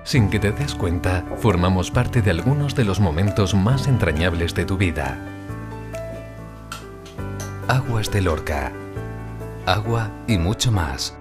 Sin que te des cuenta, formamos parte de algunos de los momentos más entrañables de tu vida. Aguas de Lorca. Agua y mucho más.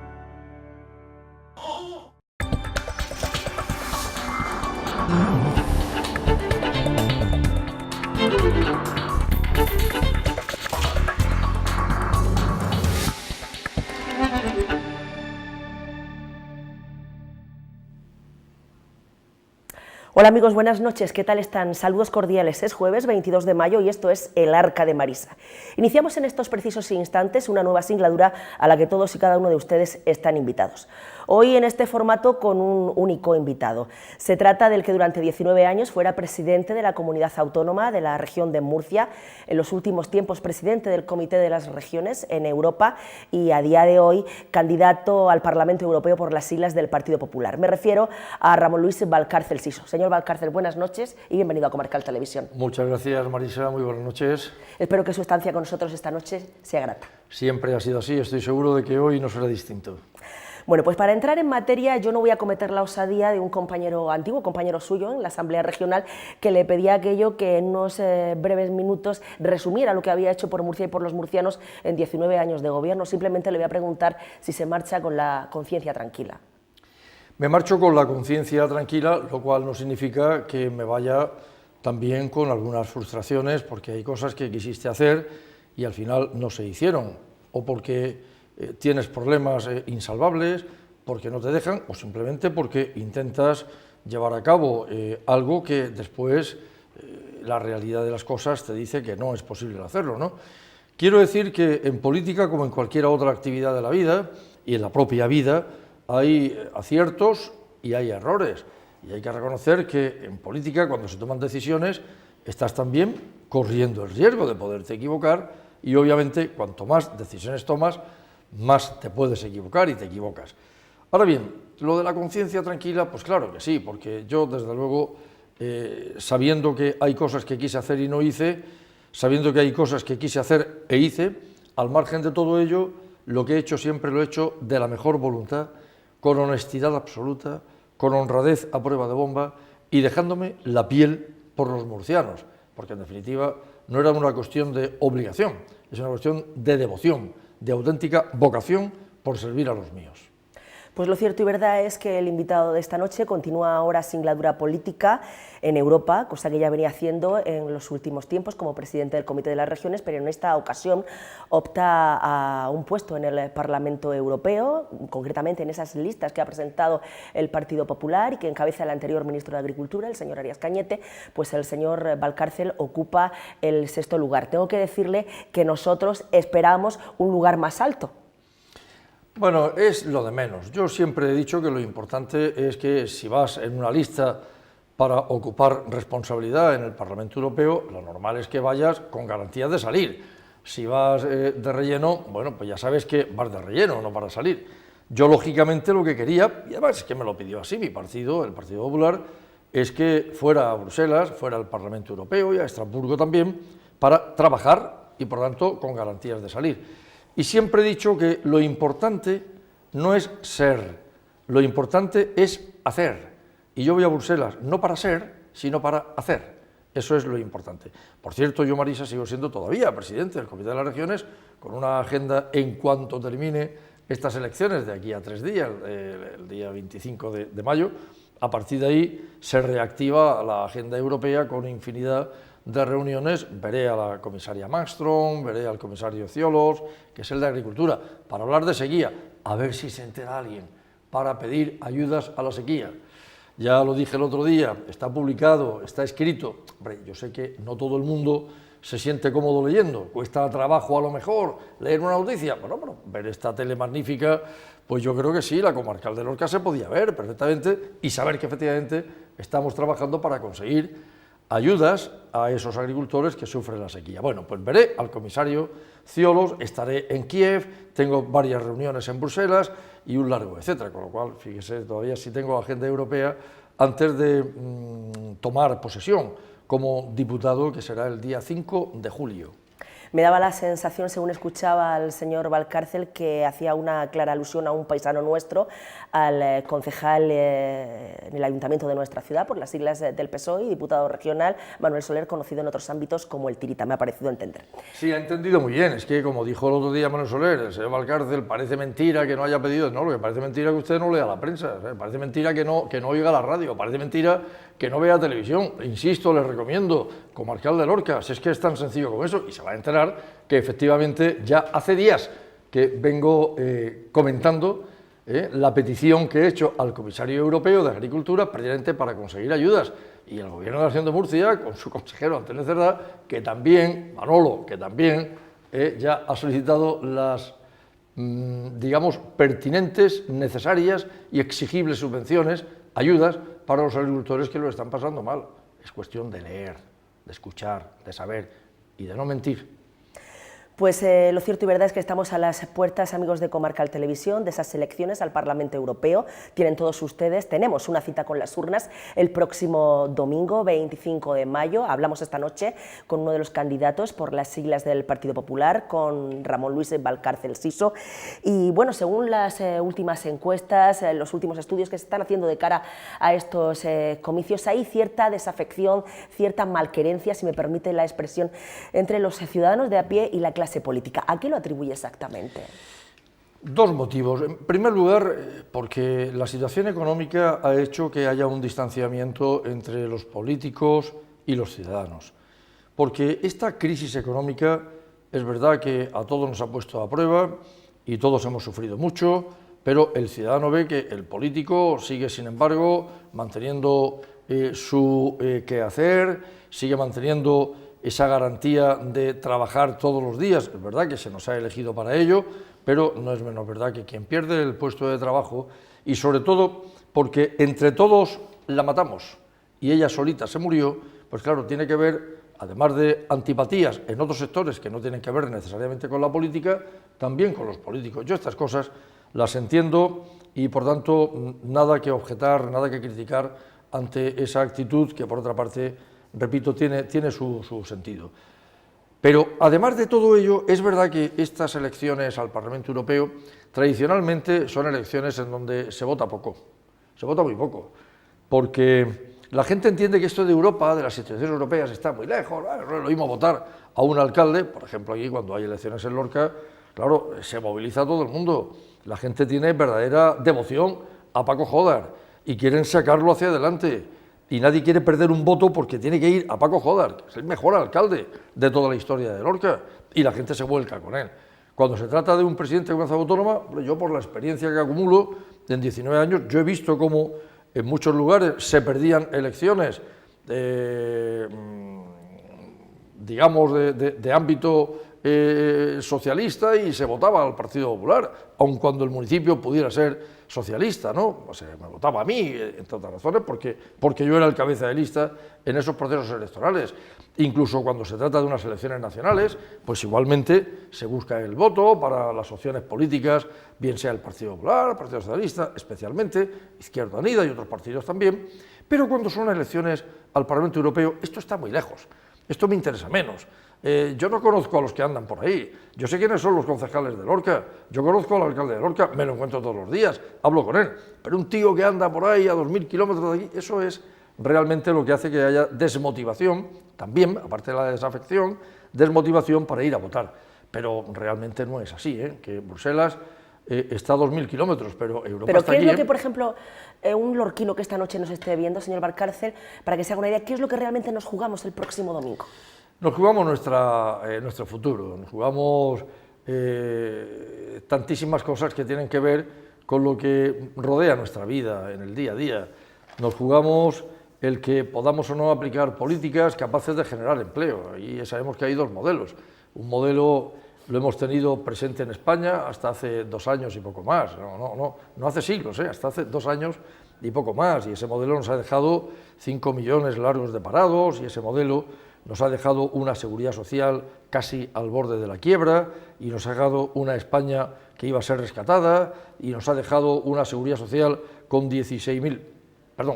Hola amigos, buenas noches, ¿qué tal están? Saludos cordiales, es jueves 22 de mayo y esto es El Arca de Marisa. Iniciamos en estos precisos instantes una nueva singladura a la que todos y cada uno de ustedes están invitados. Hoy en este formato con un único invitado. Se trata del que durante 19 años fuera presidente de la Comunidad Autónoma de la región de Murcia, en los últimos tiempos presidente del Comité de las Regiones en Europa y a día de hoy candidato al Parlamento Europeo por las siglas del Partido Popular. Me refiero a Ramón Luis Valcárcel Siso. Señor Valcárcel, buenas noches y bienvenido a Comarcal Televisión. Muchas gracias, Marisa, muy buenas noches. Espero que su estancia con nosotros esta noche sea grata. Siempre ha sido así, estoy seguro de que hoy no será distinto. Bueno, pues para entrar en materia, yo no voy a cometer la osadía de un compañero antiguo, compañero suyo en la Asamblea Regional, que le pedía aquello que en unos breves minutos resumiera lo que había hecho por Murcia y por los murcianos en 19 años de gobierno. Simplemente le voy a preguntar si se marcha con la conciencia tranquila. Me marcho con la conciencia tranquila, lo cual no significa que me vaya también con algunas frustraciones, porque hay cosas que quisiste hacer y al final no se hicieron, o porque tienes problemas insalvables, porque no te dejan, o simplemente porque intentas llevar a cabo algo que después la realidad de las cosas te dice que no es posible hacerlo, ¿no? Quiero decir que en política, como en cualquier otra actividad de la vida, y en la propia vida, hay aciertos y hay errores, y hay que reconocer que en política, cuando se toman decisiones, estás también corriendo el riesgo de poderte equivocar, y obviamente cuanto más decisiones tomas, más te puedes equivocar y te equivocas. Ahora bien, lo de la conciencia tranquila, pues claro que sí, porque yo desde luego, sabiendo que hay cosas que quise hacer y no hice, sabiendo que hay cosas que quise hacer e hice, al margen de todo ello, lo que he hecho siempre lo he hecho de la mejor voluntad, con honestidad absoluta, con honradez a prueba de bomba y dejándome la piel por los murcianos, porque en definitiva no era una cuestión de obligación, es una cuestión de devoción, de auténtica vocación por servir a los míos. Pues lo cierto y verdad es que el invitado de esta noche continúa ahora singladura política en Europa, cosa que ya venía haciendo en los últimos tiempos como presidente del Comité de las Regiones, pero en esta ocasión opta a un puesto en el Parlamento Europeo, concretamente en esas listas que ha presentado el Partido Popular y que encabeza el anterior ministro de Agricultura, el señor Arias Cañete. Pues el señor Valcárcel ocupa el 6º lugar. Tengo que decirle que nosotros esperamos un lugar más alto. Bueno, es lo de menos. Yo siempre he dicho que lo importante es que si vas en una lista para ocupar responsabilidad en el Parlamento Europeo, lo normal es que vayas con garantía de salir. Si vas de relleno, bueno, pues ya sabes que vas de relleno, no para salir. Yo, lógicamente, lo que quería, y además es que me lo pidió así mi partido, el Partido Popular, es que fuera a Bruselas, fuera al Parlamento Europeo y a Estrasburgo también, para trabajar y, por tanto, con garantías de salir. Y siempre he dicho que lo importante no es ser, lo importante es hacer. Y yo voy a Bruselas no para ser, sino para hacer. Eso es lo importante. Por cierto, yo, Marisa, sigo siendo todavía presidente del Comité de las Regiones, con una agenda en cuanto termine estas elecciones de aquí a 3 días, el día 25 de mayo. A partir de ahí se reactiva la agenda europea con infinidad de reuniones. Veré a la comisaria Malmström, veré al comisario Ciolos, que es el de Agricultura, para hablar de sequía, a ver si se entera alguien, para pedir ayudas a la sequía. Ya lo dije el otro día, está publicado, está escrito. Hombre, yo sé que no todo el mundo se siente cómodo leyendo, cuesta trabajo a lo mejor leer una noticia, bueno, ver esta tele magnífica, pues yo creo que sí, la Comarcal de Lorca se podía ver perfectamente y saber que efectivamente estamos trabajando para conseguir ayudas a esos agricultores que sufren la sequía. Bueno, pues veré al comisario Ciolos, estaré en Kiev, tengo varias reuniones en Bruselas y un largo etcétera, con lo cual, fíjese, todavía sí tengo agenda europea antes de tomar posesión como diputado, que será el día 5 de julio. Me daba la sensación, según escuchaba al señor Valcárcel, que hacía una clara alusión a un paisano nuestro, al concejal en el ayuntamiento de nuestra ciudad, por las siglas del PSOE, y diputado regional, Manuel Soler, conocido en otros ámbitos como el Tirita, me ha parecido entender. Sí, ha entendido muy bien. Es que, como dijo el otro día Manuel Soler, el señor Valcárcel, parece mentira que no haya pedido, no, lo que parece mentira es que usted no lea la prensa, parece mentira que no oiga la radio, parece mentira que no vea televisión. Insisto, les recomiendo, como alcalde de Lorca, si es que es tan sencillo como eso, y se va a enterar que efectivamente ya hace días que vengo comentando la petición que he hecho al comisario europeo de Agricultura precisamente para conseguir ayudas, y el gobierno de la Región de Murcia, con su consejero Antonio Cerdá, que también, Manolo, que también ya ha solicitado las, digamos, pertinentes, necesarias y exigibles subvenciones, ayudas para los agricultores que lo están pasando mal. Es cuestión de leer, de escuchar, de saber y de no mentir. Pues lo cierto y verdad es que estamos a las puertas, amigos de Comarcal Televisión, de esas elecciones al Parlamento Europeo. Tienen todos ustedes, tenemos una cita con las urnas el próximo domingo, 25 de mayo. Hablamos esta noche con uno de los candidatos por las siglas del Partido Popular, con Ramón Luis Valcárcel Siso. Y bueno, según las últimas encuestas, los últimos estudios que se están haciendo de cara a estos comicios, hay cierta desafección, cierta malquerencia, si me permite la expresión, entre los ciudadanos de a pie y la clase política. ¿A qué lo atribuye exactamente? Dos motivos. En primer lugar, porque la situación económica ha hecho que haya un distanciamiento entre los políticos y los ciudadanos. Porque esta crisis económica es verdad que a todos nos ha puesto a prueba y todos hemos sufrido mucho, pero el ciudadano ve que el político sigue, sin embargo, manteniendo su quehacer, sigue manteniendo esa garantía de trabajar todos los días. Es verdad que se nos ha elegido para ello, pero no es menos verdad que quien pierde el puesto de trabajo, y sobre todo porque entre todos la matamos y ella solita se murió, pues claro, tiene que ver, además de antipatías en otros sectores que no tienen que ver necesariamente con la política, también con los políticos. Yo estas cosas las entiendo y, por tanto, nada que objetar, nada que criticar ante esa actitud que, por otra parte, repito, tiene su sentido. Pero, además de todo ello, es verdad que estas elecciones al Parlamento Europeo tradicionalmente son elecciones en donde se vota poco, se vota muy poco, porque la gente entiende que esto de Europa, de las instituciones europeas, está muy lejos. No es lo mismo votar a un alcalde, por ejemplo, aquí cuando hay elecciones en Lorca, claro, se moviliza todo el mundo, la gente tiene verdadera devoción a Paco Jódar y quieren sacarlo hacia adelante. Y nadie quiere perder un voto porque tiene que ir a Paco Jódar, que es el mejor alcalde de toda la historia de Lorca, y la gente se vuelca con él. Cuando se trata de un presidente de comunidad autónoma, yo, por la experiencia que acumulo en 19 años, yo he visto cómo en muchos lugares se perdían elecciones, digamos, de ámbito socialista, y se votaba al Partido Popular, aun cuando el municipio pudiera ser socialista, ¿no? O sea, me votaba a mí, entre otras razones, porque yo era el cabeza de lista en esos procesos electorales. Incluso cuando se trata de unas elecciones nacionales, pues igualmente se busca el voto para las opciones políticas, bien sea el Partido Popular, el Partido Socialista, especialmente, Izquierda Unida y otros partidos también, pero cuando son elecciones al Parlamento Europeo, esto está muy lejos, esto me interesa menos. Yo no conozco a los que andan por ahí, yo sé quiénes son los concejales de Lorca, yo conozco al alcalde de Lorca, me lo encuentro todos los días, hablo con él, pero un tío que anda por ahí a 2000 kilómetros de aquí, eso es realmente lo que hace que haya desmotivación, también, aparte de la desafección, desmotivación para ir a votar. Pero realmente no es así, que Bruselas está a 2000 kilómetros, pero Europa está aquí. ¿Pero qué es lo que, por ejemplo, un lorquino que esta noche nos esté viendo, señor Valcárcel, para que se haga una idea, qué es lo que realmente nos jugamos el próximo domingo? Nos jugamos nuestro futuro, nos jugamos tantísimas cosas que tienen que ver con lo que rodea nuestra vida en el día a día. Nos jugamos el que podamos o no aplicar políticas capaces de generar empleo. Y sabemos que hay dos modelos. Un modelo lo hemos tenido presente en España hasta hace 2 años y poco más, no hace siglos, hasta hace 2 años y poco más, y ese modelo nos ha dejado 5 millones largos de parados, y ese modelo nos ha dejado una seguridad social casi al borde de la quiebra, y nos ha dejado una España que iba a ser rescatada, y nos ha dejado una seguridad social con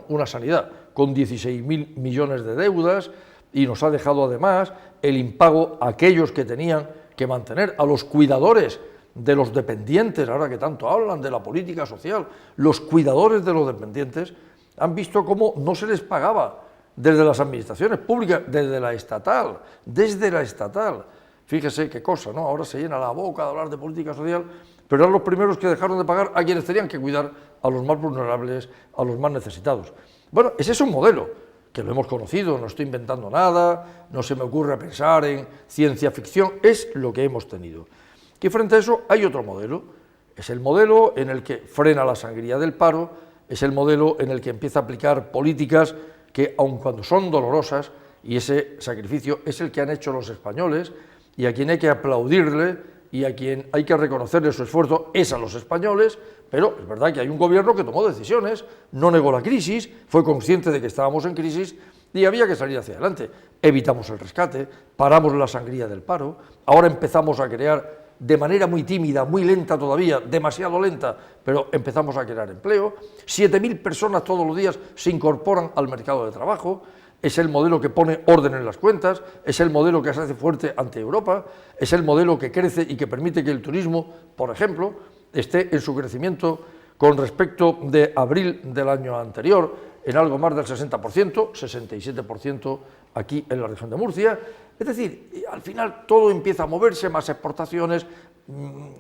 una sanidad con 16.000 millones de deudas, y nos ha dejado además el impago a aquellos que tenían que mantener, a los cuidadores de los dependientes, ahora que tanto hablan de la política social, los cuidadores de los dependientes han visto cómo no se les pagaba desde las administraciones públicas, desde la estatal. Fíjese qué cosa, ¿no? Ahora se llena la boca de hablar de política social, pero eran los primeros que dejaron de pagar a quienes tenían que cuidar a los más vulnerables, a los más necesitados. Bueno, ese es un modelo que lo hemos conocido, no estoy inventando nada, no se me ocurre pensar en ciencia ficción, es lo que hemos tenido. Y frente a eso hay otro modelo, es el modelo en el que frena la sangría del paro, es el modelo en el que empieza a aplicar políticas que, aun cuando son dolorosas, y ese sacrificio es el que han hecho los españoles, y a quien hay que aplaudirle, y a quien hay que reconocerle su esfuerzo, es a los españoles, pero es verdad que hay un gobierno que tomó decisiones, no negó la crisis, fue consciente de que estábamos en crisis, y había que salir hacia adelante. Evitamos el rescate, paramos la sangría del paro, ahora empezamos a crear de manera muy tímida, muy lenta todavía, demasiado lenta, pero empezamos a crear empleo, 7.000 personas todos los días se incorporan al mercado de trabajo, es el modelo que pone orden en las cuentas, es el modelo que se hace fuerte ante Europa, es el modelo que crece y que permite que el turismo, por ejemplo, esté en su crecimiento con respecto de abril del año anterior, en algo más del 60%, 67% aquí en la región de Murcia. Es decir, al final todo empieza a moverse, más exportaciones,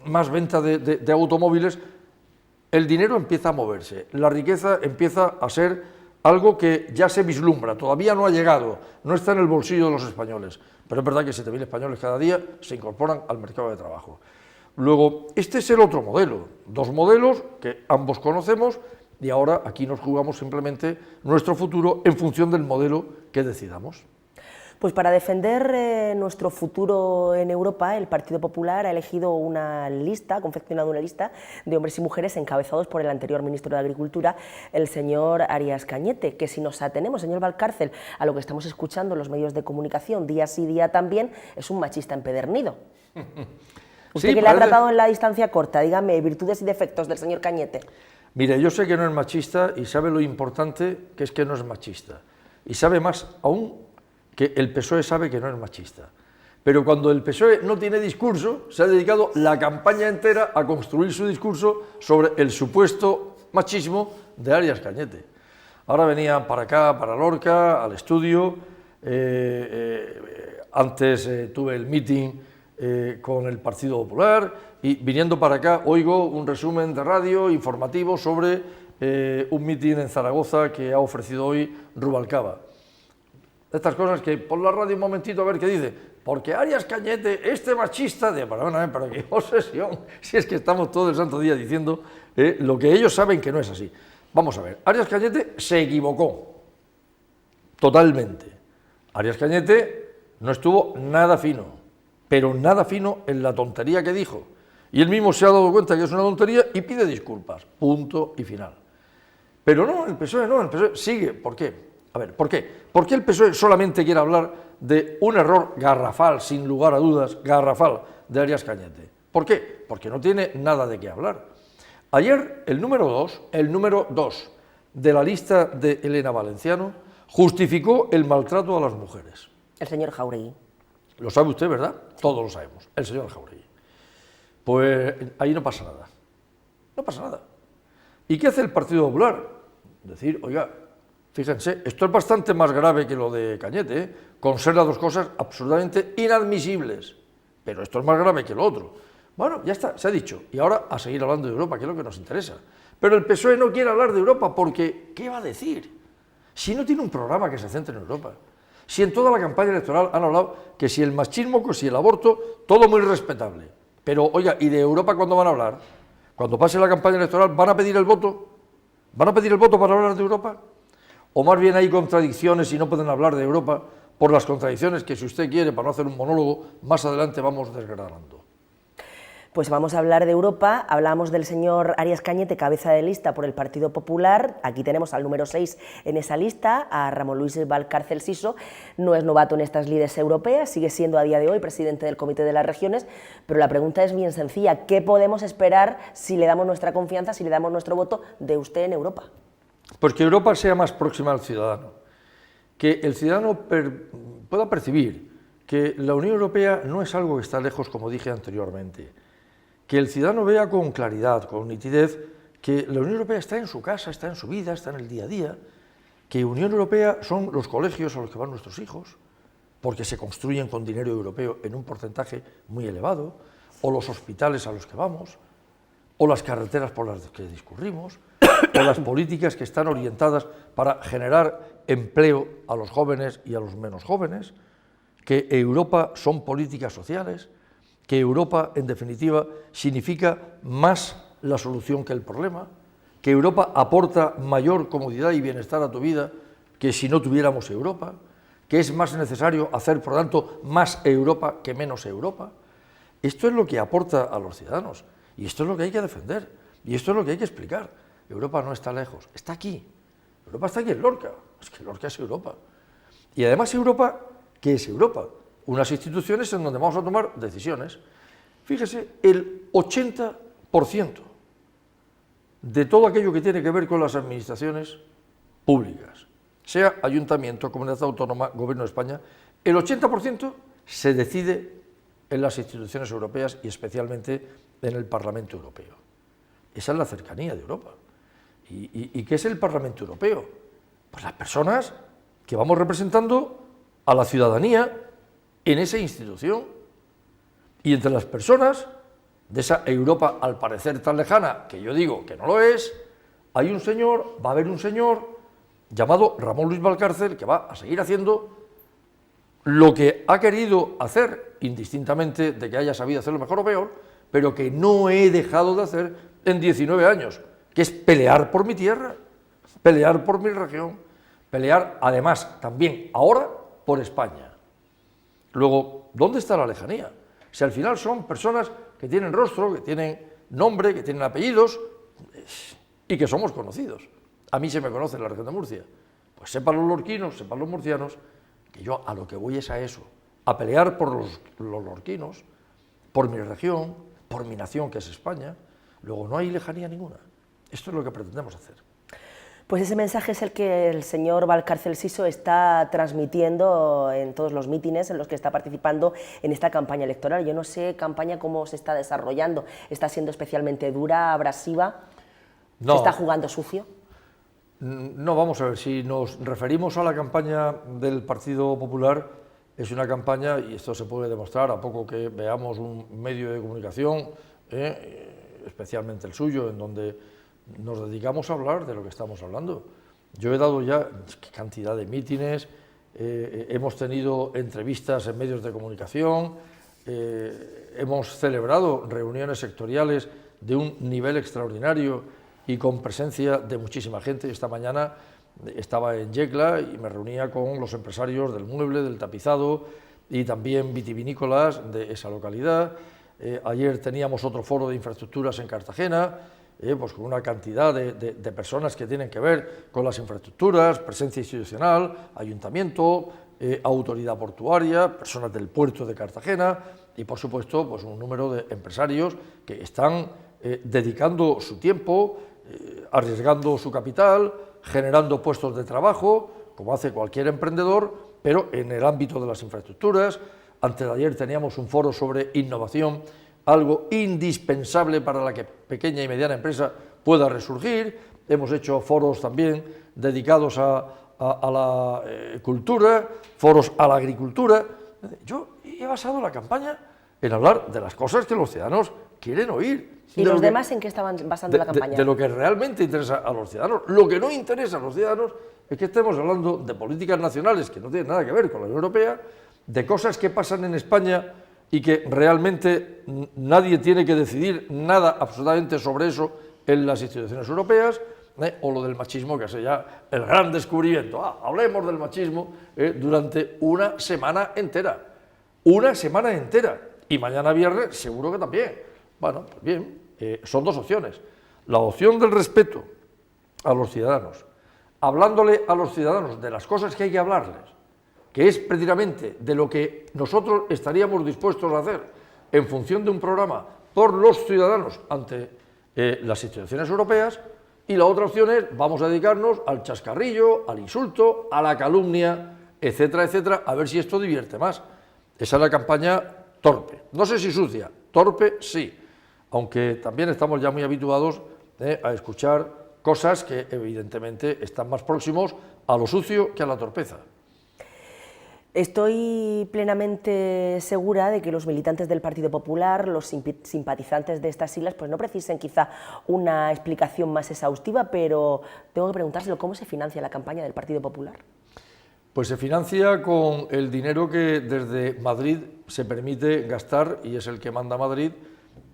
más venta de automóviles, el dinero empieza a moverse, la riqueza empieza a ser algo que ya se vislumbra, todavía no ha llegado, no está en el bolsillo de los españoles, pero es verdad que 7.000 españoles cada día se incorporan al mercado de trabajo. Luego, este es el otro modelo, dos modelos que ambos conocemos y ahora aquí nos jugamos simplemente nuestro futuro en función del modelo que decidamos. Pues para defender nuestro futuro en Europa, el Partido Popular ha elegido una lista, ha confeccionado una lista de hombres y mujeres encabezados por el anterior ministro de Agricultura, el señor Arias Cañete, que si nos atenemos, señor Valcárcel, a lo que estamos escuchando en los medios de comunicación día sí día también, es un machista empedernido. Usted Sí, que le ha tratado en la distancia corta, dígame, virtudes y defectos del señor Cañete. Mire, yo sé que no es machista y sabe lo importante que es que no es machista. Y sabe más aún que el PSOE sabe que no es machista. Pero cuando el PSOE no tiene discurso, se ha dedicado la campaña entera a construir su discurso sobre el supuesto machismo de Arias Cañete. Ahora venían para acá, para Lorca, al estudio, antes tuve el meeting con el Partido Popular y viniendo para acá oigo un resumen de radio informativo sobre un meeting en Zaragoza que ha ofrecido hoy Rubalcaba. Estas cosas que pon la radio un momentito a ver qué dice, porque Arias Cañete, este machista, pero qué obsesión, si es que estamos todo el santo día diciendo lo que ellos saben que no es así. Vamos a ver, Arias Cañete se equivocó, totalmente. Arias Cañete no estuvo nada fino, pero nada fino en la tontería que dijo, y él mismo se ha dado cuenta que es una tontería y pide disculpas, punto y final. Pero no, el PSOE sigue, ¿por qué? A ver, ¿por qué? ¿Por qué el PSOE solamente quiere hablar de un error garrafal, sin lugar a dudas, garrafal, de Arias Cañete? ¿Por qué? Porque no tiene nada de qué hablar. Ayer, el número 2 de la lista de Elena Valenciano justificó el maltrato a las mujeres. El señor Jáuregui. Lo sabe usted, ¿verdad? Todos lo sabemos, el señor Jáuregui. Pues ahí no pasa nada. No pasa nada. ¿Y qué hace el Partido Popular? Decir, oiga, fíjense, esto es bastante más grave que lo de Cañete, con ser las dos cosas absolutamente inadmisibles, pero esto es más grave que lo otro. Bueno, ya está, se ha dicho, y ahora a seguir hablando de Europa, que es lo que nos interesa. Pero el PSOE no quiere hablar de Europa porque, ¿qué va a decir? Si no tiene un programa que se centre en Europa, si en toda la campaña electoral han hablado que si el machismo, que si el aborto, todo muy respetable. Pero, oiga, ¿y de Europa cuándo van a hablar? Cuando pase la campaña electoral, ¿van a pedir el voto? ¿Van a pedir el voto para hablar de Europa? ¿O más bien hay contradicciones y no pueden hablar de Europa por las contradicciones que, si usted quiere, para no hacer un monólogo, más adelante vamos desgranando? Pues vamos a hablar de Europa, hablamos del señor Arias Cañete, cabeza de lista por el Partido Popular, aquí tenemos al número 6 en esa lista, a Ramón Luis Valcárcel Siso, no es novato en estas lides europeas, sigue siendo a día de hoy presidente del Comité de las Regiones, pero la pregunta es bien sencilla, ¿qué podemos esperar si le damos nuestra confianza, si le damos nuestro voto de usted en Europa? Pues que Europa sea más próxima al ciudadano, que el ciudadano pueda percibir que la Unión Europea no es algo que está lejos, como dije anteriormente, que el ciudadano vea con claridad, con nitidez, que la Unión Europea está en su casa, está en su vida, está en el día a día, que Unión Europea son los colegios a los que van nuestros hijos, porque se construyen con dinero europeo en un porcentaje muy elevado, o los hospitales a los que vamos, o las carreteras por las que discurrimos, o las políticas que están orientadas para generar empleo a los jóvenes y a los menos jóvenes, que Europa son políticas sociales, que Europa, en definitiva, significa más la solución que el problema, que Europa aporta mayor comodidad y bienestar a tu vida que si no tuviéramos Europa, que es más necesario hacer, por lo tanto, más Europa que menos Europa. Esto es lo que aporta a los ciudadanos, y esto es lo que hay que defender, y esto es lo que hay que explicar. Europa no está lejos, está aquí. Europa está aquí en Lorca, es que Lorca es Europa. Y además Europa, ¿qué es Europa? Unas instituciones en donde vamos a tomar decisiones. Fíjese, el 80% de todo aquello que tiene que ver con las administraciones públicas, sea ayuntamiento, comunidad autónoma, gobierno de España, el 80% se decide en las instituciones europeas y especialmente en el Parlamento Europeo. Esa es la cercanía de Europa. ¿Y qué es el Parlamento Europeo? Pues las personas que vamos representando a la ciudadanía en esa institución. Y entre las personas de esa Europa al parecer tan lejana, que yo digo que no lo es, hay un señor, va a haber un señor llamado Ramón Luis Valcárcel, que va a seguir haciendo lo que ha querido hacer, indistintamente de que haya sabido hacerlo mejor o peor, pero que no he dejado de hacer en 19 años, que es pelear por mi tierra, pelear por mi región, pelear además también ahora por España. Luego, ¿dónde está la lejanía? Si al final son personas que tienen rostro, que tienen nombre, que tienen apellidos y que somos conocidos. A mí se me conoce en la región de Murcia. Pues sepan los lorquinos, sepan los murcianos, que yo a lo que voy es a eso, a pelear por los lorquinos, por mi región, por mi nación, que es España. Luego no hay lejanía ninguna. Esto es lo que pretendemos hacer. Pues ese mensaje es el que el señor Valcárcel Siso está transmitiendo en todos los mítines en los que está participando en esta campaña electoral. Yo no sé, campaña, cómo se está desarrollando. ¿Está siendo especialmente dura, abrasiva? No. ¿Se está jugando sucio? No, vamos a ver, si nos referimos a la campaña del Partido Popular, es una campaña, y esto se puede demostrar a poco que veamos un medio de comunicación, especialmente el suyo, en donde nos dedicamos a hablar de lo que estamos hablando. Yo he dado ya cantidad de mítines, hemos tenido entrevistas en medios de comunicación, hemos celebrado reuniones sectoriales de un nivel extraordinario y con presencia de muchísima gente. Esta mañana estaba en Yecla y me reunía con los empresarios del mueble, del tapizado y también vitivinícolas de esa localidad. Ayer teníamos otro foro de infraestructuras en Cartagena, pues con una cantidad de personas que tienen que ver con las infraestructuras, presencia institucional, ayuntamiento, autoridad portuaria, personas del puerto de Cartagena y, por supuesto, pues un número de empresarios que están dedicando su tiempo, arriesgando su capital, generando puestos de trabajo, como hace cualquier emprendedor, pero en el ámbito de las infraestructuras. Antes de ayer teníamos un foro sobre innovación, algo indispensable para la que pequeña y mediana empresa pueda resurgir. Hemos hecho foros también dedicados a la cultura, foros a la agricultura. Yo he basado la campaña en hablar de las cosas que los ciudadanos quieren oír. ¿Y los demás en qué estaban basando la campaña? De lo que realmente interesa a los ciudadanos. Lo que no interesa a los ciudadanos es que estemos hablando de políticas nacionales que no tienen nada que ver con la Unión Europea, de cosas que pasan en España y que realmente nadie tiene que decidir nada absolutamente sobre eso en las instituciones europeas, o lo del machismo, que es ya el gran descubrimiento. Hablemos del machismo durante una semana entera. Una semana entera. Y mañana viernes seguro que también. Bueno, pues bien, son dos opciones. La opción del respeto a los ciudadanos, hablándole a los ciudadanos de las cosas que hay que hablarles, que es precisamente de lo que nosotros estaríamos dispuestos a hacer en función de un programa por los ciudadanos ante las instituciones europeas, y la otra opción es vamos a dedicarnos al chascarrillo, al insulto, a la calumnia etcétera, etcétera, a ver si esto divierte más. Esa es la campaña torpe. No sé si sucia, torpe sí, aunque también estamos ya muy habituados a escuchar cosas que evidentemente están más próximos a lo sucio que a la torpeza. Estoy plenamente segura de que los militantes del Partido Popular, los simpatizantes de estas siglas, pues no precisen quizá una explicación más exhaustiva, pero tengo que preguntárselo, ¿cómo se financia la campaña del Partido Popular? Pues se financia con el dinero que desde Madrid se permite gastar, y es el que manda Madrid,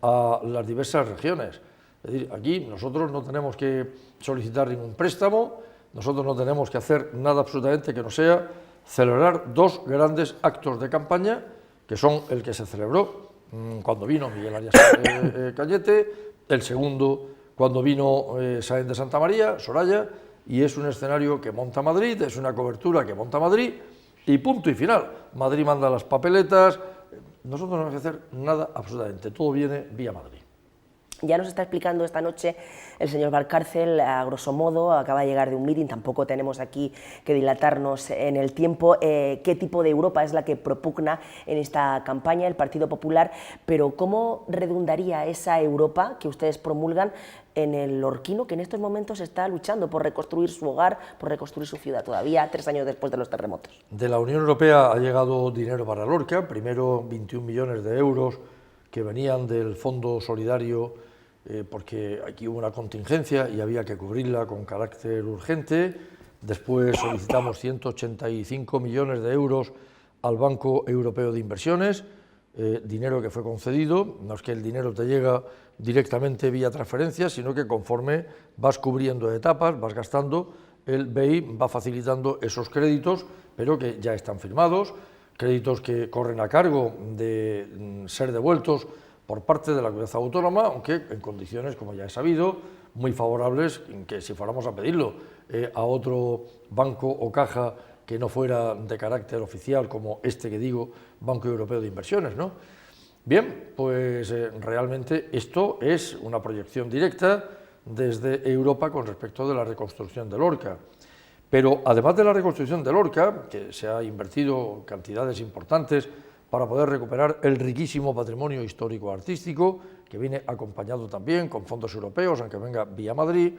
a las diversas regiones. Es decir, aquí nosotros no tenemos que solicitar ningún préstamo, nosotros no tenemos que hacer nada absolutamente que no sea celebrar dos grandes actos de campaña, que son el que se celebró cuando vino Miguel Arias Cañete, el segundo cuando vino Sáenz de Santa María, Soraya, y es un escenario que monta Madrid, es una cobertura que monta Madrid, y punto y final. Madrid manda las papeletas, nosotros no tenemos que hacer nada absolutamente, todo viene vía Madrid. Ya nos está explicando esta noche el señor Valcárcel, a grosso modo, acaba de llegar de un meeting, tampoco tenemos aquí que dilatarnos en el tiempo, qué tipo de Europa es la que propugna en esta campaña el Partido Popular, pero ¿cómo redundaría esa Europa que ustedes promulgan en el lorquino, que en estos momentos está luchando por reconstruir su hogar, por reconstruir su ciudad, todavía 3 años después de los terremotos? De la Unión Europea ha llegado dinero para Lorca, primero 21 millones de euros que venían del Fondo Solidario, porque aquí hubo una contingencia y había que cubrirla con carácter urgente. Después solicitamos 185 millones de euros al Banco Europeo de Inversiones, dinero que fue concedido. No es que el dinero te llega directamente vía transferencia, sino que conforme vas cubriendo etapas, vas gastando, el BEI va facilitando esos créditos, pero que ya están firmados, créditos que corren a cargo de ser devueltos por parte de la comunidad autónoma, aunque en condiciones, como ya he sabido, muy favorables, que si fuéramos a pedirlo a otro banco o caja que no fuera de carácter oficial, como este que digo, Banco Europeo de Inversiones, ¿no? Bien, pues realmente esto es una proyección directa desde Europa con respecto de la reconstrucción de Lorca. Pero además de la reconstrucción de Lorca, que se ha invertido cantidades importantes para poder recuperar el riquísimo patrimonio histórico-artístico, que viene acompañado también con fondos europeos, aunque venga vía Madrid.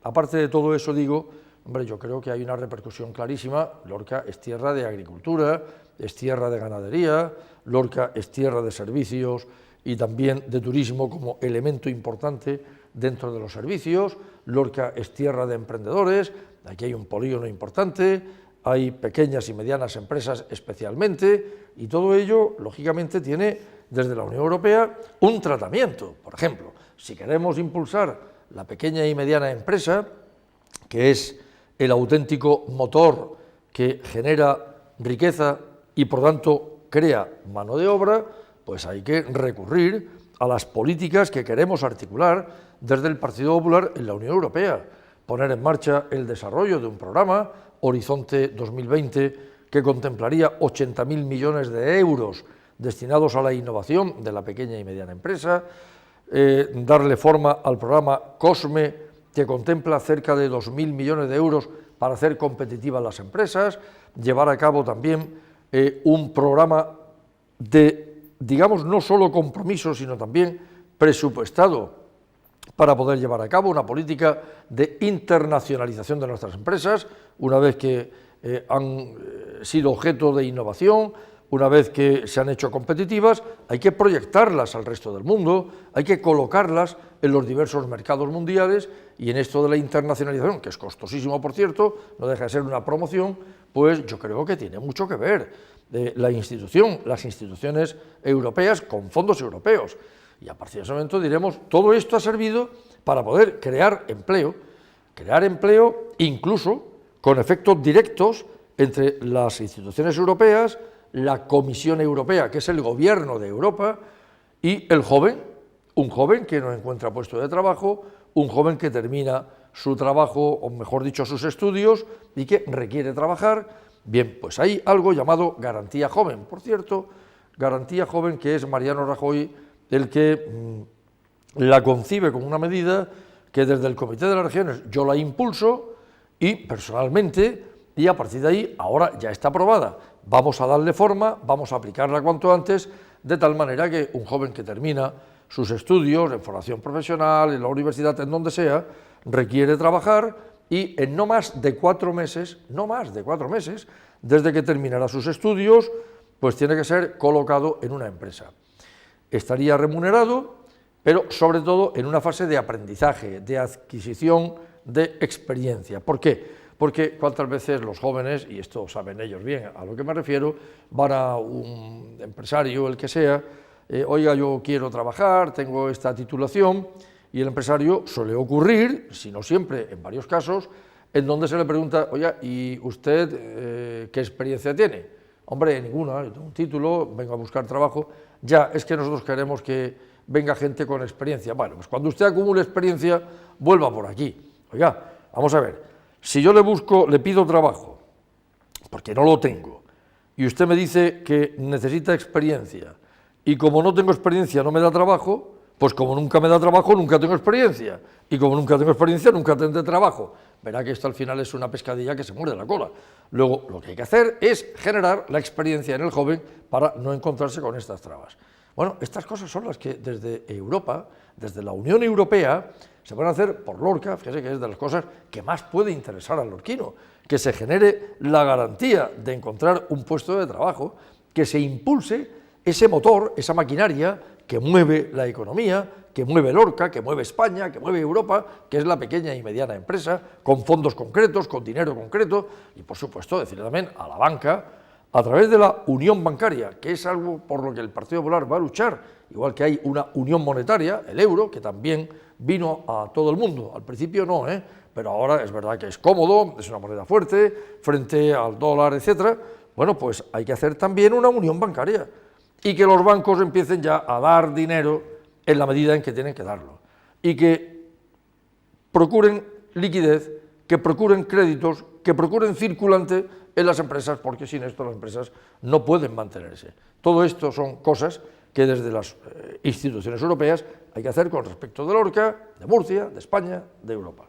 Aparte de todo eso, digo, hombre, yo creo que hay una repercusión clarísima. Lorca es tierra de agricultura, es tierra de ganadería, Lorca es tierra de servicios y también de turismo como elemento importante dentro de los servicios. Lorca es tierra de emprendedores, aquí hay un polígono importante, hay pequeñas y medianas empresas especialmente, y todo ello, lógicamente, tiene desde la Unión Europea un tratamiento. Por ejemplo, si queremos impulsar la pequeña y mediana empresa, que es el auténtico motor que genera riqueza y, por tanto, crea mano de obra, pues hay que recurrir a las políticas que queremos articular desde el Partido Popular en la Unión Europea, poner en marcha el desarrollo de un programa, Horizonte 2020, que contemplaría 80.000 millones de euros destinados a la innovación de la pequeña y mediana empresa, darle forma al programa COSME, que contempla cerca de 2.000 millones de euros para hacer competitivas las empresas, llevar a cabo también un programa de, digamos, no solo compromiso, sino también presupuestado para poder llevar a cabo una política de internacionalización de nuestras empresas, una vez que han sido objeto de innovación, una vez que se han hecho competitivas, hay que proyectarlas al resto del mundo, hay que colocarlas en los diversos mercados mundiales, y en esto de la internacionalización, que es costosísimo, por cierto, no deja de ser una promoción, pues yo creo que tiene mucho que ver las instituciones europeas con fondos europeos. Y a partir de ese momento diremos, todo esto ha servido para poder crear empleo incluso con efectos directos entre las instituciones europeas, la Comisión Europea, que es el gobierno de Europa, y el joven, un joven que no encuentra puesto de trabajo, un joven que termina su trabajo, o mejor dicho, sus estudios, y que requiere trabajar. Bien, pues hay algo llamado Garantía Joven. Por cierto, Garantía Joven, que es Mariano Rajoy el que la concibe como una medida que desde el Comité de las Regiones yo la impulso, y personalmente y a partir de ahí, ahora ya está aprobada, vamos a darle forma, vamos a aplicarla cuanto antes, de tal manera que un joven que termina sus estudios en formación profesional, en la universidad, en donde sea, requiere trabajar y en no más de 4 meses, desde que terminará sus estudios, pues tiene que ser colocado en una empresa. Estaría remunerado, pero sobre todo en una fase de aprendizaje, de adquisición de experiencia. ¿Por qué? Porque cuántas veces los jóvenes, y esto saben ellos bien a lo que me refiero, van a un empresario, el que sea, oiga, yo quiero trabajar, tengo esta titulación, y el empresario suele ocurrir, si no siempre, en varios casos, en donde se le pregunta, oiga, ¿y usted qué experiencia tiene? Hombre, ninguna, yo tengo un título, vengo a buscar trabajo, ya, es que nosotros queremos que venga gente con experiencia. Bueno, pues cuando usted acumule experiencia, vuelva por aquí. Oiga, vamos a ver, si yo le pido trabajo, porque no lo tengo, y usted me dice que necesita experiencia, y como no tengo experiencia no me da trabajo, pues como nunca me da trabajo, nunca tengo experiencia, y como nunca tengo experiencia, nunca tendré trabajo. Verá que esto al final es una pescadilla que se muerde la cola. Luego, lo que hay que hacer es generar la experiencia en el joven para no encontrarse con estas trabas. Bueno, estas cosas son las que desde Europa, desde la Unión Europea, se pueden hacer por Lorca. Fíjese que es de las cosas que más puede interesar al lorquino, que se genere la garantía de encontrar un puesto de trabajo, que se impulse ese motor, esa maquinaria que mueve la economía, que mueve Lorca, que mueve España, que mueve Europa, que es la pequeña y mediana empresa, con fondos concretos, con dinero concreto, y por supuesto decirle también a la banca, a través de la unión bancaria, que es algo por lo que el Partido Popular va a luchar, igual que hay una unión monetaria, el euro, que también vino a todo el mundo, al principio no, pero ahora es verdad que es cómodo, es una moneda fuerte, frente al dólar, etcétera. Bueno, pues hay que hacer también una unión bancaria, y que los bancos empiecen ya a dar dinero en la medida en que tienen que darlo, y que procuren liquidez, que procuren créditos, que procuren circulante en las empresas, porque sin esto las empresas no pueden mantenerse. Todo esto son cosas que desde las instituciones europeas hay que hacer con respecto de Lorca, de Murcia, de España, de Europa.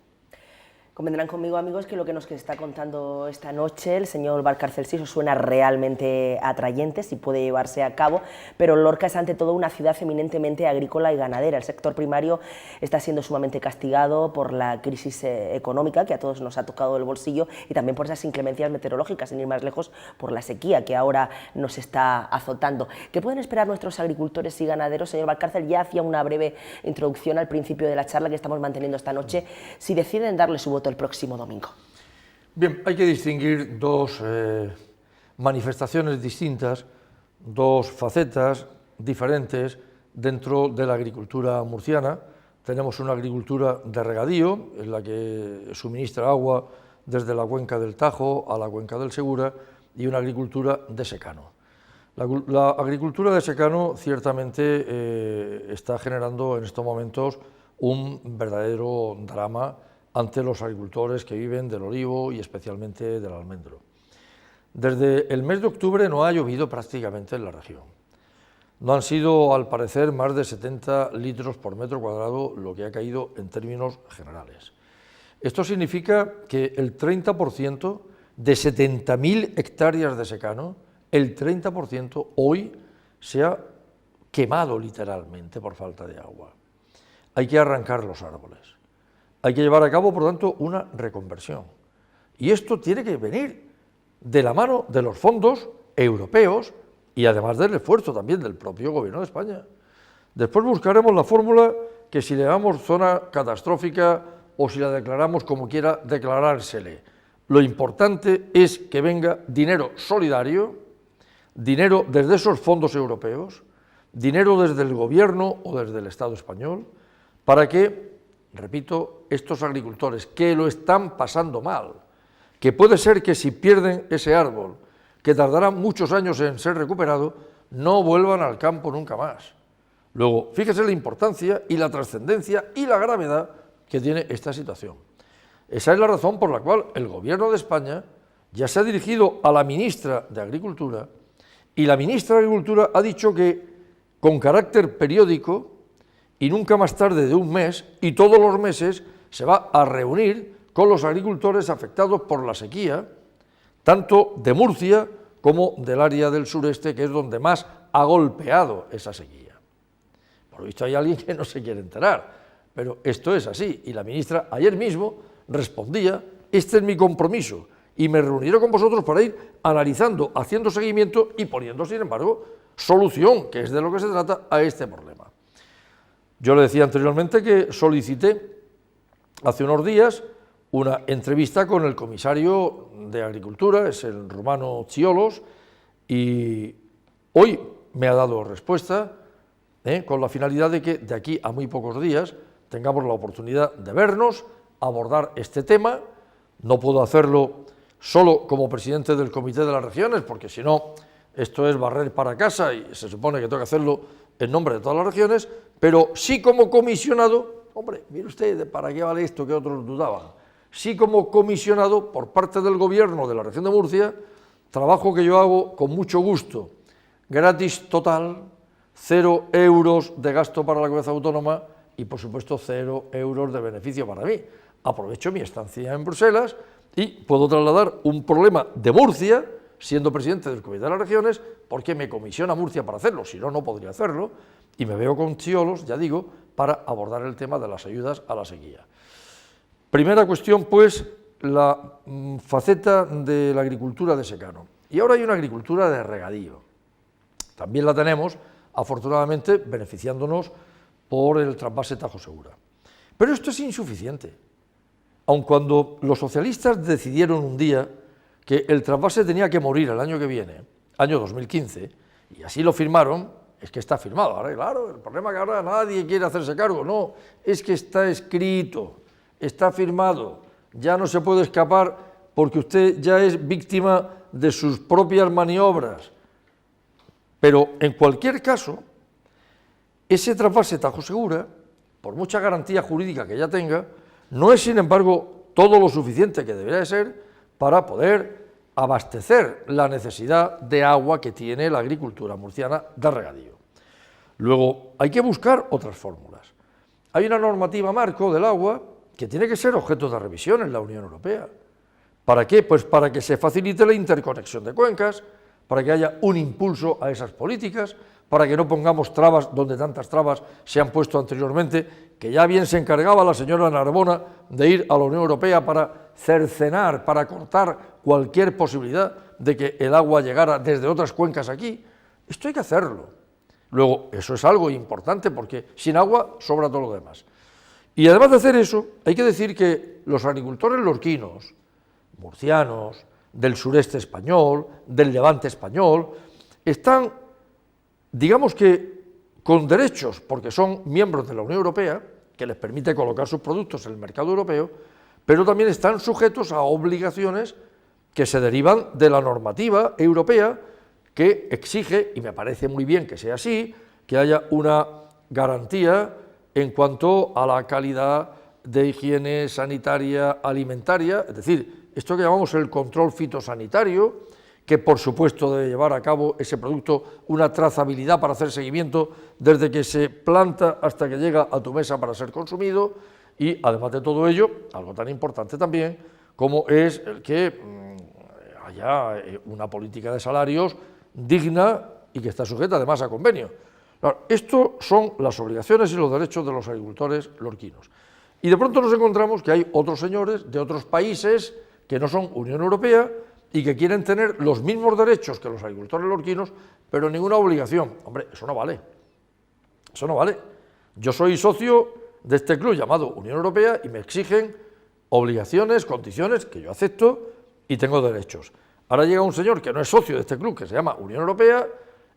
Convendrán conmigo, amigos, que lo que nos está contando esta noche el señor Valcárcel Siso suena realmente atrayente si puede llevarse a cabo, pero Lorca es ante todo una ciudad eminentemente agrícola y ganadera. El sector primario está siendo sumamente castigado por la crisis económica que a todos nos ha tocado el bolsillo y también por esas inclemencias meteorológicas, sin ir más lejos, por la sequía que ahora nos está azotando. ¿Qué pueden esperar nuestros agricultores y ganaderos? Señor Valcárcel, ya hacía una breve introducción al principio de la charla que estamos manteniendo esta noche. Si deciden darle su voto el próximo domingo. Bien, hay que distinguir dos manifestaciones distintas, dos facetas diferentes dentro de la agricultura murciana. Tenemos una agricultura de regadío, en la que suministra agua desde la cuenca del Tajo a la cuenca del Segura, y una agricultura de secano. La agricultura de secano ciertamente está generando en estos momentos un verdadero drama ante los agricultores que viven del olivo y especialmente del almendro. Desde el mes de octubre no ha llovido prácticamente en la región. No han sido, al parecer, más de 70 litros por metro cuadrado lo que ha caído en términos generales. Esto significa que el 30% de 70.000 hectáreas de secano, el 30% hoy se ha quemado literalmente por falta de agua. Hay que arrancar los árboles. Hay que llevar a cabo, por tanto, una reconversión. Y esto tiene que venir de la mano de los fondos europeos y además del esfuerzo también del propio Gobierno de España. Después buscaremos la fórmula que si le damos zona catastrófica o si la declaramos como quiera declarársele. Lo importante es que venga dinero solidario, dinero desde esos fondos europeos, dinero desde el Gobierno o desde el Estado español, para que, repito, estos agricultores que lo están pasando mal, que puede ser que si pierden ese árbol, que tardará muchos años en ser recuperado, no vuelvan al campo nunca más. Luego, fíjese la importancia y la trascendencia y la gravedad que tiene esta situación. Esa es la razón por la cual el Gobierno de España ya se ha dirigido a la ministra de Agricultura, y la ministra de Agricultura ha dicho que con carácter periódico y nunca más tarde de un mes, y todos los meses se va a reunir con los agricultores afectados por la sequía tanto de Murcia como del área del sureste, que es donde más ha golpeado esa sequía. Por lo visto hay alguien que no se quiere enterar, pero esto es así, y la ministra ayer mismo respondía: este es mi compromiso, y me reuniré con vosotros para ir analizando, haciendo seguimiento y poniendo, sin embargo, solución, que es de lo que se trata, a este problema. Yo le decía anteriormente que solicité hace unos días una entrevista con el comisario de Agricultura, es el rumano Ciolos, y hoy me ha dado respuesta, con la finalidad de que de aquí a muy pocos días tengamos la oportunidad de vernos, abordar este tema. No puedo hacerlo solo como presidente del Comité de las Regiones, porque si no, esto es barrer para casa y se supone que tengo que hacerlo en nombre de todas las regiones, pero sí como comisionado. Hombre, mire usted, ¿para qué vale esto que otros dudaban? Sí como comisionado por parte del Gobierno de la región de Murcia, trabajo que yo hago con mucho gusto, gratis total, 0 euros de gasto para la comunidad autónoma y, por supuesto, 0 euros de beneficio para mí. Aprovecho mi estancia en Bruselas y puedo trasladar un problema de Murcia, siendo presidente del Comité de las Regiones, porque me comisiona Murcia para hacerlo, si no, no podría hacerlo, y me veo con Ciolos, ya digo, para abordar el tema de las ayudas a la sequía. Primera cuestión, pues, la faceta de la agricultura de secano. Y ahora hay una agricultura de regadío. También la tenemos, afortunadamente, beneficiándonos por el trasvase Tajo Segura. Pero esto es insuficiente. Aun cuando los socialistas decidieron un día que el trasvase tenía que morir el año que viene, año 2015, y así lo firmaron, es que está firmado. Ahora, claro, el problema es que ahora nadie quiere hacerse cargo. No, es que está escrito, está firmado, ya no se puede escapar porque usted ya es víctima de sus propias maniobras. Pero en cualquier caso, ese trasvase Tajo Segura, por mucha garantía jurídica que ya tenga, no es, sin embargo, todo lo suficiente que debería de ser para poder abastecer la necesidad de agua que tiene la agricultura murciana de regadío. Luego, hay que buscar otras fórmulas. Hay una normativa marco del agua que tiene que ser objeto de revisión en la Unión Europea. ¿Para qué? Pues para que se facilite la interconexión de cuencas, para que haya un impulso a esas políticas, para que no pongamos trabas donde tantas trabas se han puesto anteriormente, que ya bien se encargaba la señora Narbona de ir a la Unión Europea para cercenar, para cortar cualquier posibilidad de que el agua llegara desde otras cuencas aquí. Esto hay que hacerlo. Luego, eso es algo importante porque sin agua sobra todo lo demás. Y además de hacer eso, hay que decir que los agricultores lorquinos, murcianos, del sureste español, del levante español, están, digamos que, con derechos, porque son miembros de la Unión Europea, que les permite colocar sus productos en el mercado europeo, pero también están sujetos a obligaciones que se derivan de la normativa europea, que exige, y me parece muy bien que sea así, que haya una garantía en cuanto a la calidad de higiene sanitaria alimentaria, es decir, esto que llamamos el control fitosanitario, que por supuesto debe llevar a cabo ese producto una trazabilidad para hacer seguimiento desde que se planta hasta que llega a tu mesa para ser consumido, y además de todo ello, algo tan importante también como es el que haya una política de salarios digna y que está sujeta además a convenio. Claro, esto son las obligaciones y los derechos de los agricultores lorquinos. Y de pronto nos encontramos que hay otros señores de otros países que no son Unión Europea y que quieren tener los mismos derechos que los agricultores lorquinos, pero ninguna obligación. Hombre, eso no vale. Eso no vale. Yo soy socio de este club llamado Unión Europea y me exigen obligaciones, condiciones que yo acepto y tengo derechos. Ahora llega un señor que no es socio de este club, que se llama Unión Europea,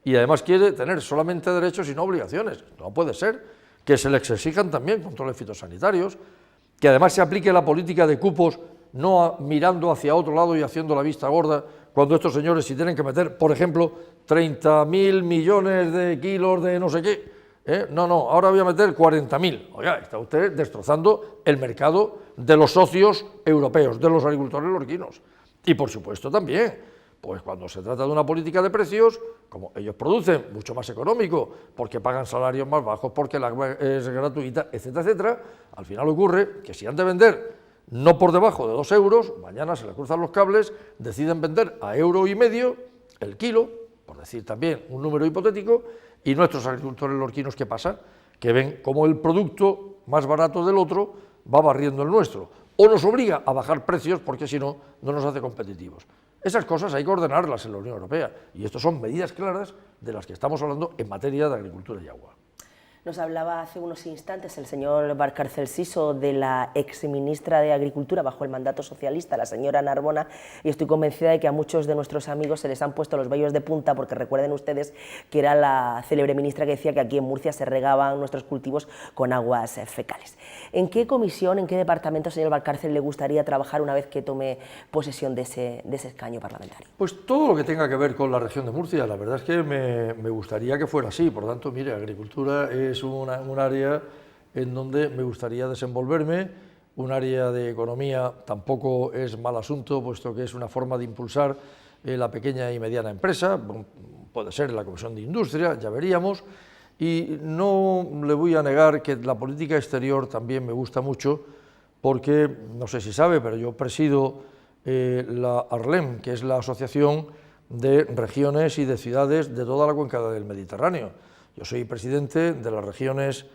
y además quiere tener solamente derechos y no obligaciones. No puede ser que se les exijan también controles fitosanitarios, que además se aplique la política de cupos no mirando hacia otro lado y haciendo la vista gorda, cuando estos señores si tienen que meter, por ejemplo, 30.000 millones de kilos de no sé qué, no, ahora voy a meter 40.000. Oiga, está usted destrozando el mercado de los socios europeos, de los agricultores lorquinos. Y por supuesto también, pues cuando se trata de una política de precios, como ellos producen mucho más económico, porque pagan salarios más bajos, porque el agua es gratuita, etcétera, etcétera, al final ocurre que si han de vender no por debajo de 2 euros, mañana se le cruzan los cables, deciden vender a €1,5 el kilo, por decir también un número hipotético, y nuestros agricultores lorquinos, ¿qué pasa? Que ven cómo el producto más barato del otro va barriendo el nuestro, o nos obliga a bajar precios porque si no, no nos hace competitivos. Esas cosas hay que ordenarlas en la Unión Europea, y estas son medidas claras de las que estamos hablando en materia de agricultura y agua. Nos hablaba hace unos instantes el señor Valcárcel Siso de la exministra de Agricultura bajo el mandato socialista, la señora Narbona, y estoy convencida de que a muchos de nuestros amigos se les han puesto los vellos de punta, porque recuerden ustedes que era la célebre ministra que decía que aquí en Murcia se regaban nuestros cultivos con aguas fecales. ¿En qué comisión, en qué departamento, señor Valcárcel, le gustaría trabajar una vez que tome posesión de ese escaño parlamentario? Pues todo lo que tenga que ver con la región de Murcia, la verdad es que me gustaría que fuera así. Por tanto, mire, agricultura es un área en donde me gustaría desenvolverme, un área de economía tampoco es mal asunto, puesto que es una forma de impulsar la pequeña y mediana empresa, puede ser la Comisión de Industria, ya veríamos, y no le voy a negar que la política exterior también me gusta mucho, porque, no sé si sabe, pero yo presido la ARLEM, que es la Asociación de Regiones y de Ciudades de toda la cuenca del Mediterráneo. Yo soy presidente de las regiones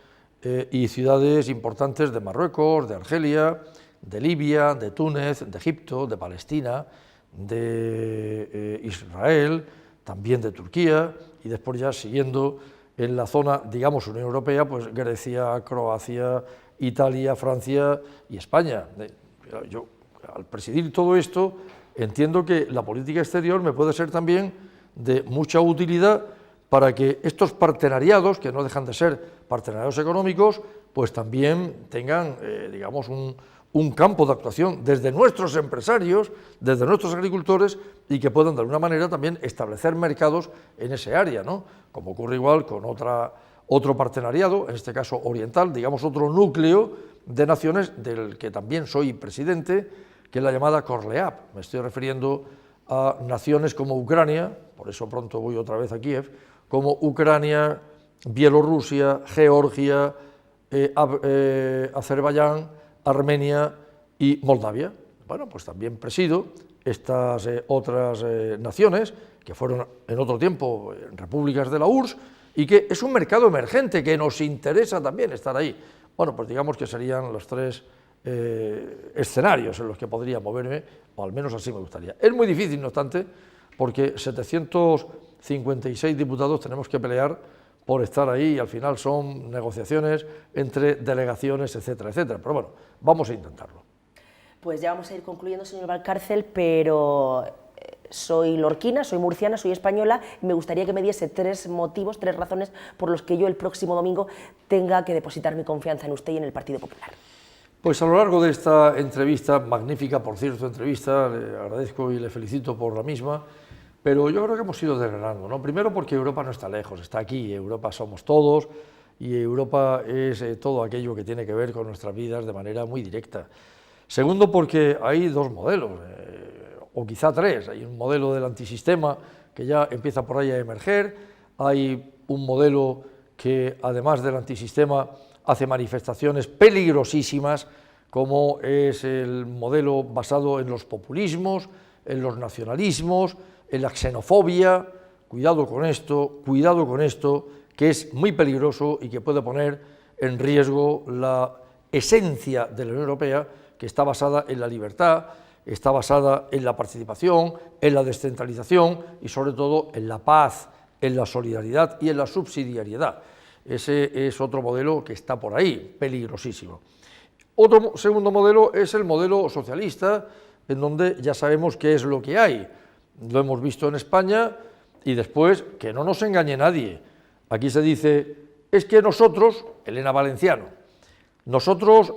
y ciudades importantes de Marruecos, de Argelia, de Libia, de Túnez, de Egipto, de Palestina, de Israel, también de Turquía, y después ya siguiendo en la zona, digamos, Unión Europea, pues Grecia, Croacia, Italia, Francia y España. Yo, al presidir todo esto, entiendo que la política exterior me puede ser también de mucha utilidad para que estos partenariados, que no dejan de ser partenariados económicos, pues también tengan, digamos, un campo de actuación desde nuestros empresarios, desde nuestros agricultores, y que puedan de alguna manera también establecer mercados en ese área, ¿no? Como ocurre igual con otro partenariado, en este caso oriental, digamos otro núcleo de naciones del que también soy presidente, que es la llamada CORLEAP. Me estoy refiriendo a naciones como Ucrania, por eso pronto voy otra vez a Kiev, como Ucrania, Bielorrusia, Georgia, Azerbaiyán, Armenia y Moldavia. Bueno, pues también presido estas otras naciones, que fueron en otro tiempo repúblicas de la URSS, y que es un mercado emergente que nos interesa también estar ahí. Bueno, pues digamos que serían los 3 escenarios en los que podría moverme, o al menos así me gustaría. Es muy difícil, no obstante, porque 756 diputados tenemos que pelear por estar ahí, y al final son negociaciones entre delegaciones, etcétera, etcétera. Pero bueno, vamos a intentarlo. Pues ya vamos a ir concluyendo, señor Valcárcel, pero soy lorquina, soy murciana, soy española, y me gustaría que me diese 3 motivos, 3 razones por los que yo el próximo domingo tenga que depositar mi confianza en usted y en el Partido Popular. Pues a lo largo de esta entrevista, magnífica por cierto entrevista, le agradezco y le felicito por la misma, pero yo creo que hemos ido desgranando, ¿no? Primero porque Europa no está lejos, está aquí, Europa somos todos, y Europa es todo aquello que tiene que ver con nuestras vidas de manera muy directa. Segundo, porque hay 2 modelos, o quizá 3, hay un modelo del antisistema que ya empieza por ahí a emerger, hay un modelo que además del antisistema hace manifestaciones peligrosísimas, como es el modelo basado en los populismos, en los nacionalismos, en la xenofobia. Cuidado con esto, que es muy peligroso y que puede poner en riesgo la esencia de la Unión Europea, que está basada en la libertad, está basada en la participación, en la descentralización y sobre todo en la paz, en la solidaridad y en la subsidiariedad. Ese es otro modelo que está por ahí, peligrosísimo. Otro segundo modelo es el modelo socialista, en donde ya sabemos qué es lo que hay. Lo hemos visto en España, y después, que no nos engañe nadie. Aquí se dice, es que nosotros, Elena Valenciano, nosotros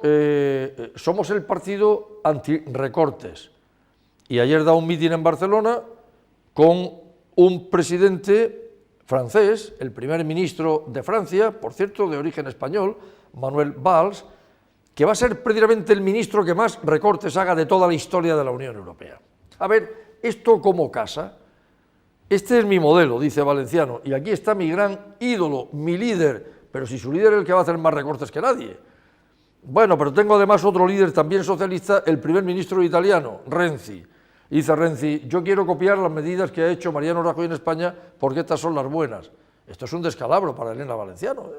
somos el partido anti-recortes. Y ayer da un mitin en Barcelona con un presidente francés, el primer ministro de Francia, por cierto, de origen español, Manuel Valls, que va a ser precisamente el ministro que más recortes haga de toda la historia de la Unión Europea. A ver, ¿esto cómo casa? Este es mi modelo, dice Valenciano, y aquí está mi gran ídolo, mi líder, pero si su líder es el que va a hacer más recortes que nadie. Bueno, pero tengo además otro líder también socialista, el primer ministro italiano, Renzi. Y dice Renzi, yo quiero copiar las medidas que ha hecho Mariano Rajoy en España porque estas son las buenas. Esto es un descalabro para Elena Valenciano.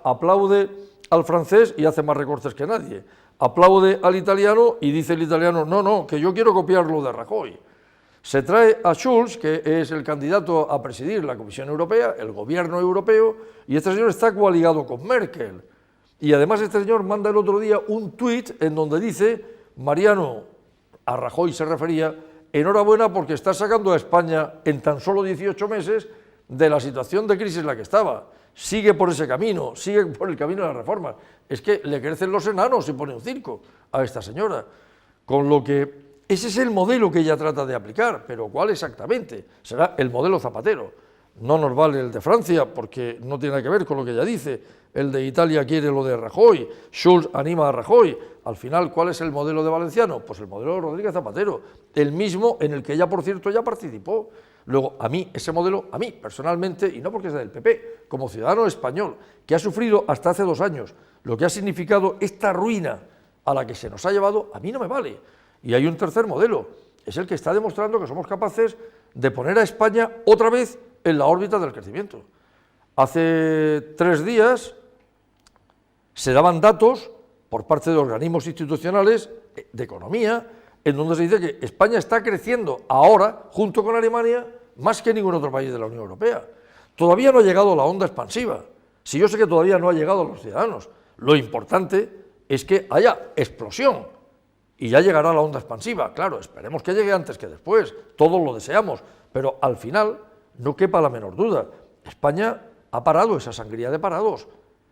Aplaude al francés y hace más recortes que nadie. Aplaude al italiano y dice el italiano, no, no, que yo quiero copiar lo de Rajoy. Se trae a Schulz, que es el candidato a presidir la Comisión Europea, el gobierno europeo, y este señor está coaligado con Merkel. Y además este señor manda el otro día un tuit en donde dice, Mariano, a Rajoy se refería, enhorabuena porque está sacando a España en tan solo 18 meses de la situación de crisis en la que estaba. Sigue por ese camino, sigue por el camino de las reformas. Es que le crecen los enanos y pone un circo a esta señora. Con lo que ese es el modelo que ella trata de aplicar, pero ¿cuál exactamente? Será el modelo Zapatero. No nos vale el de Francia porque no tiene nada que ver con lo que ella dice. El de Italia quiere lo de Rajoy, Schulz anima a Rajoy. Al final, ¿cuál es el modelo de Valenciano? Pues el modelo de Rodríguez Zapatero, el mismo en el que ella, por cierto, ya participó. Luego, a mí, ese modelo, a mí personalmente, y no porque sea del PP, como ciudadano español, que ha sufrido hasta hace 2 años lo que ha significado esta ruina a la que se nos ha llevado, a mí no me vale. Y hay un tercer modelo, es el que está demostrando que somos capaces de poner a España otra vez en la órbita del crecimiento. Hace 3 días se daban datos por parte de organismos institucionales de economía, en donde se dice que España está creciendo ahora, junto con Alemania, más que ningún otro país de la Unión Europea. Todavía no ha llegado la onda expansiva. Si yo sé que todavía no ha llegado a los ciudadanos, lo importante es que haya explosión y ya llegará la onda expansiva. Claro, esperemos que llegue antes que después, todos lo deseamos, pero al final no quepa la menor duda. España ha parado esa sangría de parados.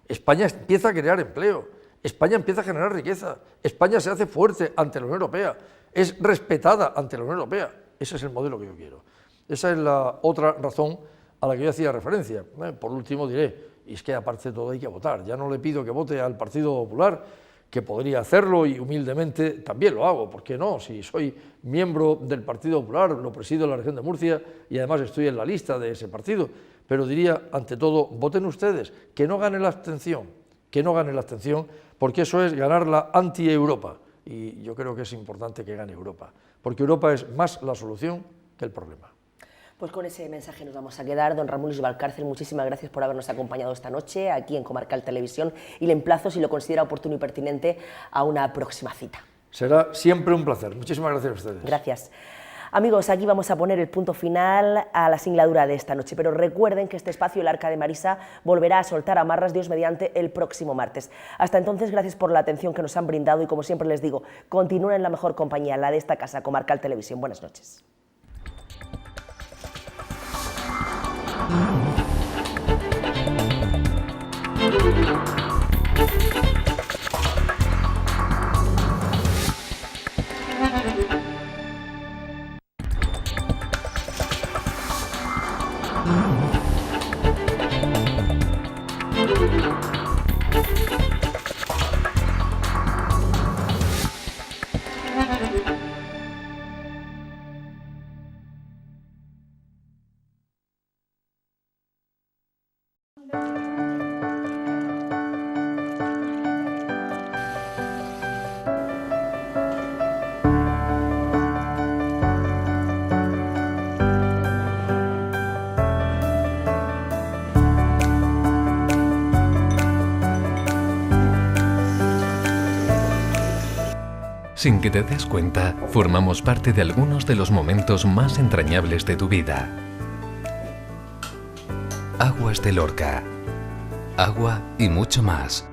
España empieza a crear empleo. España empieza a generar riqueza. España se hace fuerte ante la Unión Europea. Es respetada ante la Unión Europea. Ese es el modelo que yo quiero. Esa es la otra razón a la que yo hacía referencia. Por último diré, y es que aparte de todo hay que votar. Ya no le pido que vote al Partido Popular, que podría hacerlo y humildemente también lo hago. ¿Por qué no? Si soy miembro del Partido Popular, lo presido en la región de Murcia y además estoy en la lista de ese partido. Pero diría, ante todo, voten ustedes, que no gane la abstención, porque eso es ganar la anti-Europa. Y yo creo que es importante que gane Europa, porque Europa es más la solución que el problema. Pues con ese mensaje nos vamos a quedar. Don Ramón Luis Valcárcel, muchísimas gracias por habernos acompañado esta noche aquí en Comarcal Televisión y le emplazo, si lo considera oportuno y pertinente, a una próxima cita. Será siempre un placer. Muchísimas gracias a ustedes. Gracias. Amigos, aquí vamos a poner el punto final a la singladura de esta noche, pero recuerden que este espacio, el Arca de Marisa, volverá a soltar amarras, Dios mediante, el próximo martes. Hasta entonces, gracias por la atención que nos han brindado y, como siempre les digo, continúen en la mejor compañía, la de esta casa, Comarcal Televisión. Buenas noches. Sin que te des cuenta, formamos parte de algunos de los momentos más entrañables de tu vida. Aguas de Lorca. Agua y mucho más.